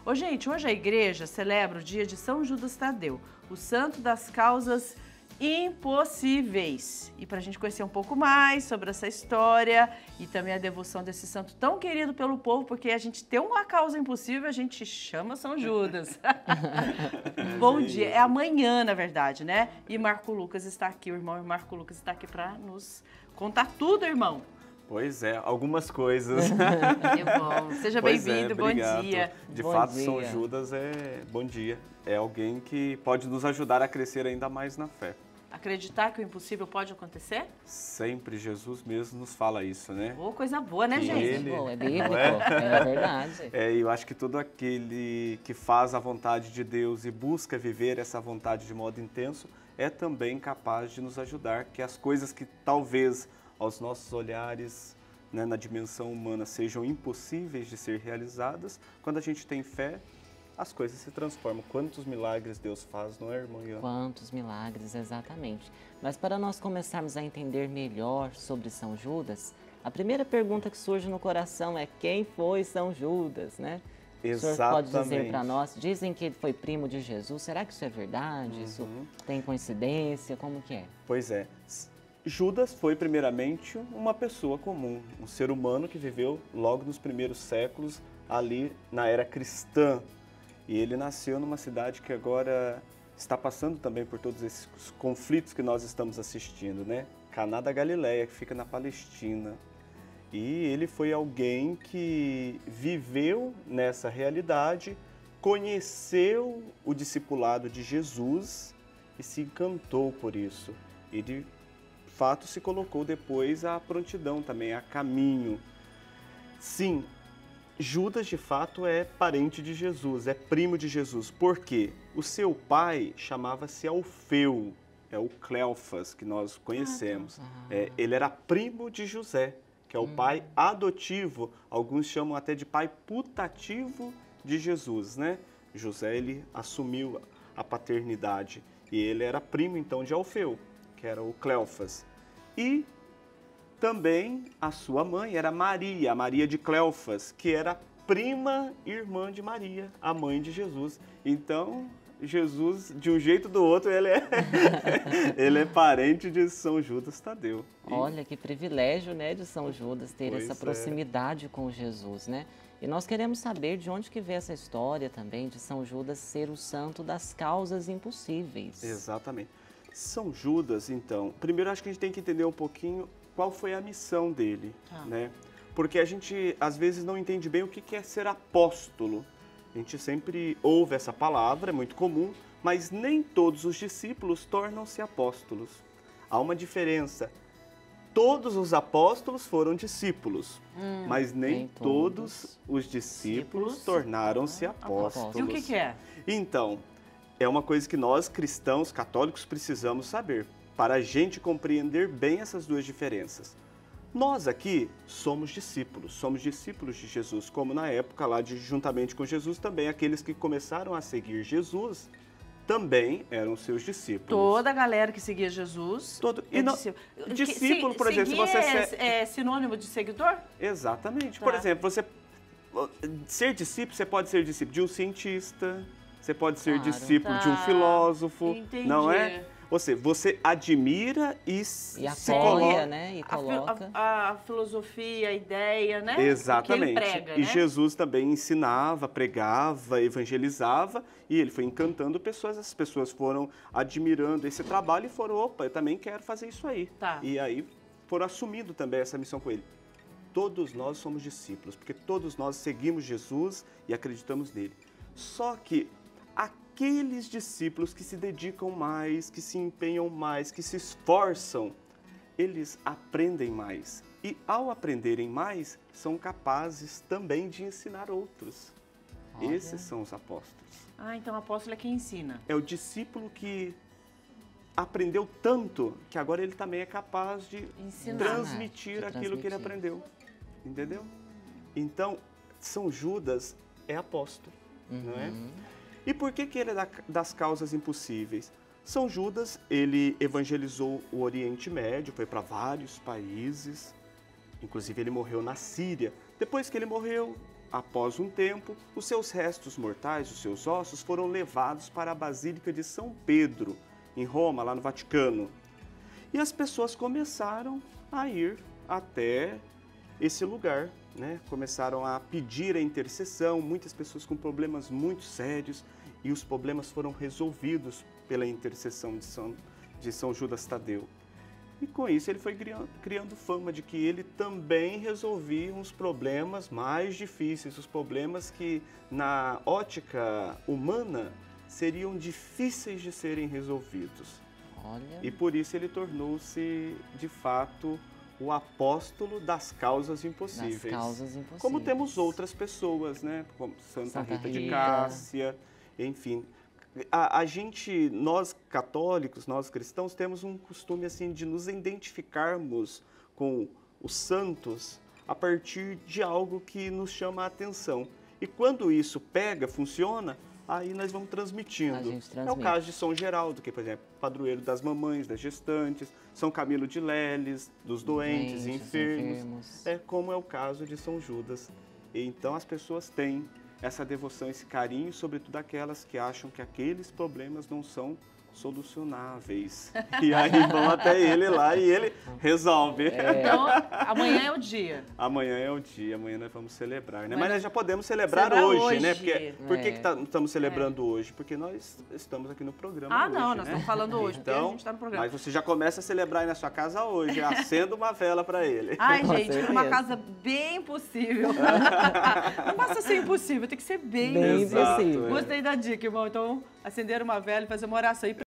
Ô, gente, hoje a igreja celebra o dia de São Judas Tadeu, o santo das causas impossíveis. E para a gente conhecer um pouco mais sobre essa história e também a devoção desse santo tão querido pelo povo, porque a gente tem uma causa impossível, a gente chama São Judas. Bom dia, é amanhã, na verdade, né? E Marco Lucas está aqui, o irmão Marco Lucas está aqui para nos contar tudo, irmão. Pois é, algumas coisas. Que bom. Seja bem-vindo, bom dia. De Bom fato, dia. São Judas bom dia. É alguém que pode nos ajudar a crescer ainda mais na fé. Acreditar que o impossível pode acontecer? Sempre Jesus mesmo nos fala isso, né? Ô, coisa boa, né, Que gente? ele- É bom, é bíblico, Não é? é verdade. Eu acho que todo aquele que faz a vontade de Deus e busca viver essa vontade de modo intenso é também capaz de nos ajudar, que as coisas que talvez aos nossos olhares, né, na dimensão humana sejam impossíveis de ser realizadas, quando a gente tem fé, as coisas se transformam. Quantos milagres Deus faz, não é, irmã Iana? Quantos milagres, exatamente. Mas para nós começarmos a entender melhor sobre São Judas, a primeira pergunta que surge no coração é: quem foi São Judas, né? O senhor pode dizer Exatamente. para nós, dizem que ele foi primo de Jesus, será que isso é verdade? Isso tem coincidência? Como que é? Pois é. Judas foi primeiramente uma pessoa comum, um ser humano que viveu logo nos primeiros séculos, ali na era cristã. E ele nasceu numa cidade que agora está passando também por todos esses conflitos que nós estamos assistindo, né? Caná da Galileia, que fica na Palestina. E ele foi alguém que viveu nessa realidade, conheceu o discipulado de Jesus e se encantou por isso. E de fato se colocou depois à prontidão também, a caminho. Sim, Judas de fato é parente de Jesus, é primo de Jesus. Por quê? O seu pai chamava-se Alfeu, é o Cleofas que nós conhecemos. Ele era primo de José, que é o pai adotivo, alguns chamam até de pai putativo de Jesus, né? José, ele assumiu a paternidade e ele era primo então de Alfeu, que era o Cleofas. E também a sua mãe era Maria, a Maria de Cleofas, que era prima irmã de Maria, a mãe de Jesus. Então, Jesus, de um jeito ou do outro, ele é parente de São Judas Tadeu. E- Olha que privilégio, né, de São Judas ter Pois essa é. proximidade com Jesus, né? E nós queremos saber de onde que veio essa história também de São Judas ser o santo das causas impossíveis. Exatamente. São Judas, então, primeiro acho que a gente tem que entender um pouquinho qual foi a missão dele, né? Porque a gente, às vezes, não entende bem o que é ser apóstolo. A gente sempre ouve essa palavra, é muito comum, mas nem todos os discípulos tornam-se apóstolos. Há uma diferença. Todos os apóstolos foram discípulos, mas nem nem todos os discípulos tornaram-se apóstolos. E o que é? Então, é uma coisa que nós cristãos católicos precisamos saber, para a gente compreender bem essas duas diferenças. Nós aqui somos discípulos de Jesus, como na época lá juntamente com Jesus também, aqueles que começaram a seguir Jesus também eram seus discípulos. Toda a galera que seguia Jesus. E não- discípulo, por exemplo, se você é sinônimo de seguidor? Exatamente. Tá. Por exemplo, ser discípulo, você pode ser discípulo de um cientista, você pode ser Claro. discípulo de um Tá. filósofo, Entendi. não é? Ou seja, você admira e E se apoia, coloca... né? E A fi- coloca. a filosofia, a ideia, né? Exatamente. Que ele prega, E né? Jesus também ensinava, pregava, evangelizava e ele foi encantando pessoas. As pessoas foram admirando esse trabalho e foram, opa, eu também quero fazer isso aí. Tá. E aí foram assumindo também essa missão com ele. Todos nós somos discípulos, porque todos nós seguimos Jesus e acreditamos nele. Só que aqueles discípulos que se dedicam mais, que se empenham mais, que se esforçam, eles aprendem mais. E ao aprenderem mais, são capazes também de ensinar outros. Olha. Esses são os apóstolos. Ah, então o apóstolo é quem ensina. É o discípulo que aprendeu tanto que agora ele também é capaz de Ensinar. transmitir De aquilo que ele transmitir. aprendeu. Entendeu? Então, São Judas é apóstolo, não é? E por que ele é das causas impossíveis? São Judas, ele evangelizou o Oriente Médio, foi para vários países, inclusive ele morreu na Síria. Depois que ele morreu, após um tempo, os seus restos mortais, os seus ossos, foram levados para a Basílica de São Pedro, em Roma, lá no Vaticano. E as pessoas começaram a ir até esse lugar, né? Começaram a pedir a intercessão, muitas pessoas com problemas muito sérios, e os problemas foram resolvidos pela intercessão de São Judas Tadeu. E com isso ele foi criando fama de que ele também resolvia uns problemas mais difíceis, os problemas que na ótica humana seriam difíceis de serem resolvidos. Olha. E por isso ele tornou-se, de fato, o apóstolo das causas impossíveis. Das causas impossíveis. Como temos outras pessoas, né? Como Santa Rita de Cássia, enfim. A gente, nós católicos, nós cristãos, temos um costume assim de nos identificarmos com os santos a partir de algo que nos chama a atenção. E quando isso pega, funciona, aí nós vamos transmitindo. A gente transmite. É o caso de São Geraldo, que, por exemplo, padroeiro das mamães, das gestantes, São Camilo de Leles, dos doentes e enfermos. É como é o caso de São Judas. Então as pessoas têm essa devoção, esse carinho, sobretudo aquelas que acham que aqueles problemas não são solucionáveis. E aí vão até ele lá e ele resolve. Então, amanhã é o dia. Amanhã é o dia, amanhã nós vamos celebrar, né? Mas nós já podemos celebrar hoje, né? Por que estamos celebrando hoje? Porque nós estamos aqui no programa hoje, não, né? nós estamos falando hoje, então, porque a gente está no programa. Mas você já começa a celebrar aí na sua casa hoje, acenda uma vela para ele. Ai, gente, uma casa bem possível. Não basta ser impossível, tem que ser bem possível. Gostei da dica, irmão. Então, acender uma vela e fazer uma oração. E